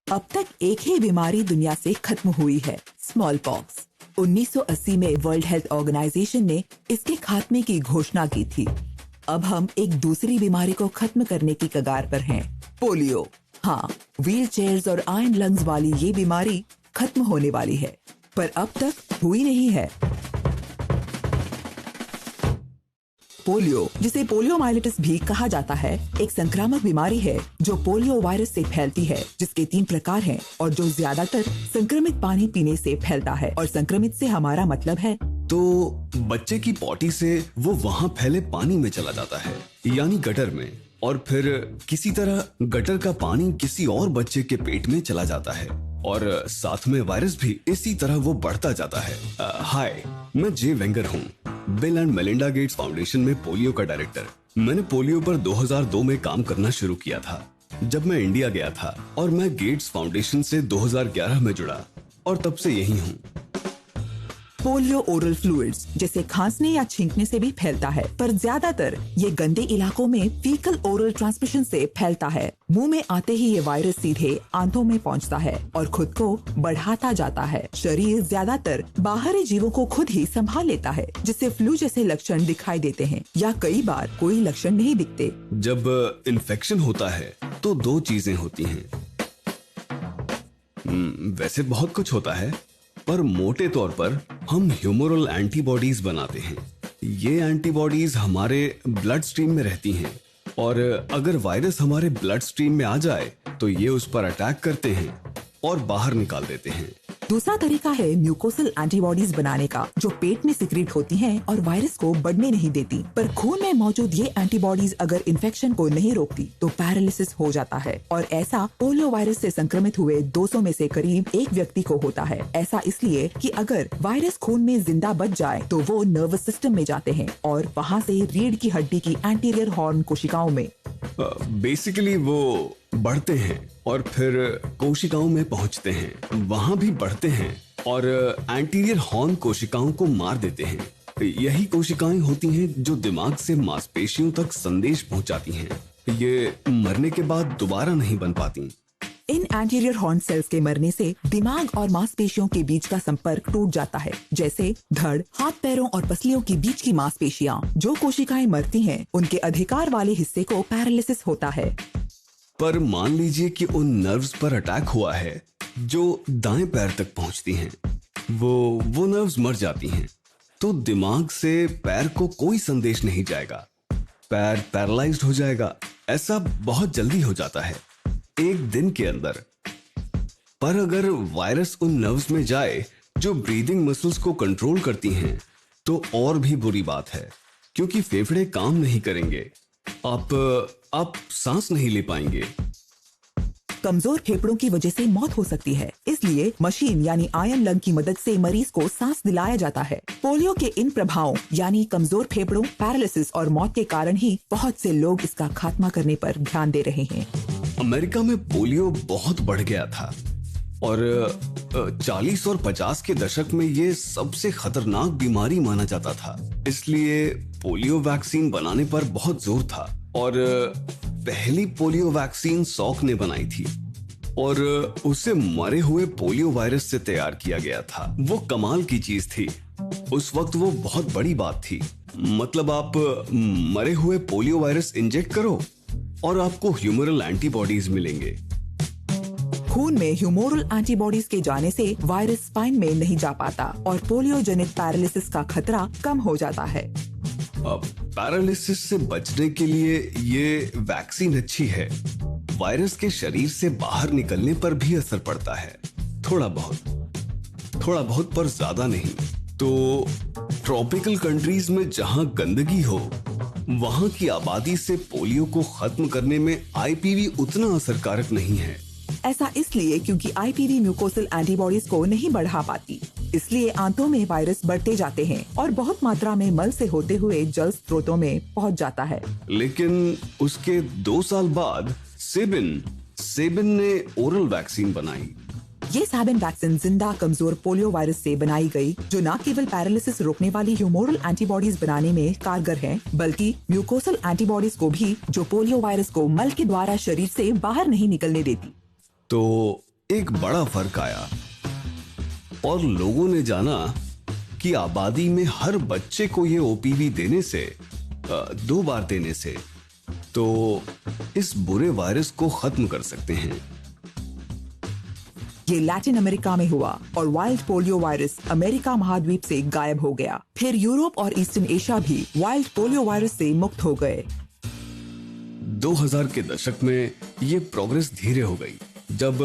अब तक एक ही बीमारी दुनिया से खत्म हुई है, स्मॉल पॉक्स। 1980 में वर्ल्ड हेल्थ ऑर्गेनाइजेशन ने इसके खात्मे की घोषणा की थी। अब हम एक दूसरी बीमारी को खत्म करने की कगार पर हैं, पोलियो। हाँ, व्हील चेयर्स और आयरन लंग्स वाली ये बीमारी खत्म होने वाली है, पर अब तक हुई नहीं है। पोलियो, जिसे पोलियोमाइलिटिस भी कहा जाता है, एक संक्रामक बीमारी है जो पोलियो वायरस से फैलती है, जिसके 3 प्रकार हैं और जो ज्यादातर संक्रमित पानी पीने से फैलता है। और संक्रमित से हमारा मतलब है तो बच्चे की पॉटी से वो वहाँ फैले पानी में चला जाता है, यानी गटर में, और फिर किसी तरह गटर का पानी किसी और बच्चे के पेट में चला जाता है और साथ में वायरस भी इसी तरह वो बढ़ता जाता है। हाय, मैं जे वेंगर हूँ, bill and Melinda Gates foundation में पोलियो का डायरेक्टर। मैंने पोलियो पर 2002 में काम करना शुरू किया था जब मैं इंडिया गया था, और मैं गेट्स फाउंडेशन से 2011 में जुड़ा और तब से यही हूँ। पोलियो ओरल फ्लूइड्स, जैसे खांसने या छींकने से भी फैलता है, पर ज्यादातर ये गंदे इलाकों में फीकल ओरल ट्रांसमिशन से फैलता है। मुंह में आते ही ये वायरस सीधे आंतों में पहुंचता है और खुद को बढ़ाता जाता है। शरीर ज्यादातर बाहरी जीवों को खुद ही संभाल लेता है, जिससे फ्लू जैसे लक्षण दिखाई देते हैं या कई बार कोई लक्षण नहीं दिखते। जब इन्फेक्शन होता है तो 2 चीजें होती हैं। वैसे बहुत कुछ होता है, पर मोटे तौर पर हम ह्यूमरल एंटीबॉडीज बनाते हैं। ये एंटीबॉडीज हमारे ब्लड स्ट्रीम में रहती हैं, और अगर वायरस हमारे ब्लड स्ट्रीम में आ जाए तो ये उस पर अटैक करते हैं और बाहर निकाल देते हैं। दूसरा तरीका है म्यूकोसल एंटीबॉडीज बनाने का, जो पेट में सिक्रीट होती हैं और वायरस को बढ़ने नहीं देती। पर खून में मौजूद ये एंटीबॉडीज अगर इन्फेक्शन को नहीं रोकती तो पैरालिसिस हो जाता है, और ऐसा पोलियो वायरस से संक्रमित हुए 200 में से करीब 1 व्यक्ति को होता है। ऐसा इसलिए कि अगर वायरस खून में जिंदा बच जाए तो वो नर्वस सिस्टम में जाते हैं और वहाँ से रीढ़ की हड्डी की एंटीरियर हॉर्न कोशिकाओं में बेसिकली वो बढ़ते हैं और फिर कोशिकाओं में पहुंचते हैं, वहां भी बढ़ते हैं और एंटीरियर हॉर्न कोशिकाओं को मार देते हैं। यही कोशिकाएं होती हैं जो दिमाग से मांसपेशियों तक संदेश पहुंचाती हैं। ये मरने के बाद दोबारा नहीं बन पाती। इन एंटीरियर हॉर्न सेल्स के मरने से दिमाग और मांसपेशियों के बीच का संपर्क टूट जाता है, जैसे धड़, हाथ पैरों और पसलियों के बीच की मांसपेशियां। जो कोशिकाएं मरती हैं, उनके अधिकार वाले हिस्से को पैरालिसिस होता है। पर मान लीजिए कि उन नर्व्स पर अटैक हुआ है जो दाएं पैर तक पहुंचती हैं, वो नर्व्स मर जाती हैं, तो दिमाग से पैर को कोई संदेश नहीं जाएगा, पैर पैरालाइज्ड हो जाएगा। ऐसा बहुत जल्दी हो जाता है, 1 दिन के अंदर। पर अगर वायरस उन नर्व्स में जाए जो ब्रीदिंग मसल्स को कंट्रोल करती हैं, तो और भी बुरी बात है, क्योंकि फेफड़े काम नहीं करेंगे, आप सांस नहीं ले पाएंगे। कमजोर फेफड़ों की वजह से मौत हो सकती है, इसलिए मशीन यानी आयरन लंग की मदद से मरीज को सांस दिलाया जाता है। पोलियो के इन प्रभावों यानी कमजोर फेफड़ों, पैरालिसिस और मौत के कारण ही बहुत से लोग इसका खात्मा करने पर ध्यान दे रहे हैं। अमेरिका में पोलियो बहुत बढ़ गया था और 40 और 50 के दशक में ये सबसे खतरनाक बीमारी माना जाता था। इसलिए पोलियो वैक्सीन बनाने पर बहुत जोर था, और पहली पोलियो वैक्सीन सॉक ने बनाई थी और उसे मरे हुए पोलियो वायरस से तैयार किया गया था। वो कमाल की चीज थी, उस वक्त वो बहुत बड़ी बात थी। मतलब आप मरे हुए पोलियो वायरस इंजेक्ट करो और आपको ह्यूमरल एंटीबॉडीज मिलेंगे। खून में ह्यूमोरल एंटीबॉडीज के जाने से वायरस स्पाइन में नहीं जा पाता और पोलियो जनित पैरालिसिस का खतरा कम हो जाता है। अब पैरालिसिस से बचने के लिए ये वैक्सीन अच्छी है। वायरस के शरीर से बाहर निकलने पर भी असर पड़ता है, थोड़ा बहुत पर ज्यादा नहीं। तो ट्रॉपिकल कंट्रीज में जहां गंदगी हो, वहां की आबादी से पोलियो को खत्म करने में आईपीवी उतना असरकारक नहीं है। ऐसा इसलिए क्योंकि आईपीवी म्यूकोसल एंटीबॉडीज को नहीं बढ़ा पाती, इसलिए आंतों में वायरस बढ़ते जाते हैं और बहुत मात्रा में मल से होते हुए जल स्रोतों में पहुंच जाता है। लेकिन उसके 2 साल बाद सेबिन ने ओरल वैक्सीन बनाई। ये सैबिन वैक्सीन जिंदा कमजोर पोलियो वायरस से बनाई गई, जो न केवल पैरालिसिस रोकने वाली ह्यूमोरल एंटीबॉडीज बनाने में कारगर है, बल्कि म्यूकोसल एंटीबॉडीज को भी, जो पोलियो वायरस को मल के द्वारा शरीर से बाहर नहीं निकलने देती। तो एक बड़ा फर्क आया और लोगों ने जाना कि आबादी में हर बच्चे को ये ओपीवी देने से 2 बार देने से तो इस बुरे वायरस को खत्म कर सकते हैं। ये लैटिन अमेरिका में हुआ और वाइल्ड पोलियो वायरस अमेरिका महाद्वीप से गायब हो गया। फिर यूरोप और ईस्टर्न एशिया भी वाइल्ड पोलियो वायरस से मुक्त हो गए। 2000 के दशक में ये प्रोग्रेस धीरे हो गई जब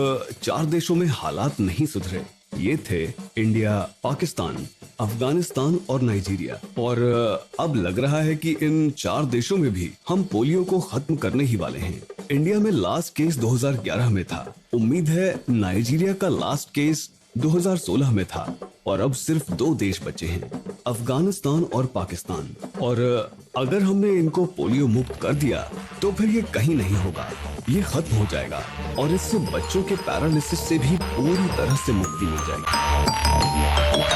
4 देशों में हालात नहीं सुधरे। ये थे इंडिया, पाकिस्तान, अफगानिस्तान और नाइजीरिया। और अब लग रहा है कि इन 4 देशों में भी हम पोलियो को खत्म करने ही वाले हैं। इंडिया में लास्ट केस 2011 में था। उम्मीद है नाइजीरिया का लास्ट केस 2016 में था और अब सिर्फ 2 देश बचे हैं, अफगानिस्तान और पाकिस्तान। और अगर हमने इनको पोलियो मुक्त कर दिया तो फिर ये कहीं नहीं होगा, ये खत्म हो जाएगा और इससे बच्चों के पैरालिसिस से भी पूरी तरह से मुक्ति मिल जाएगी।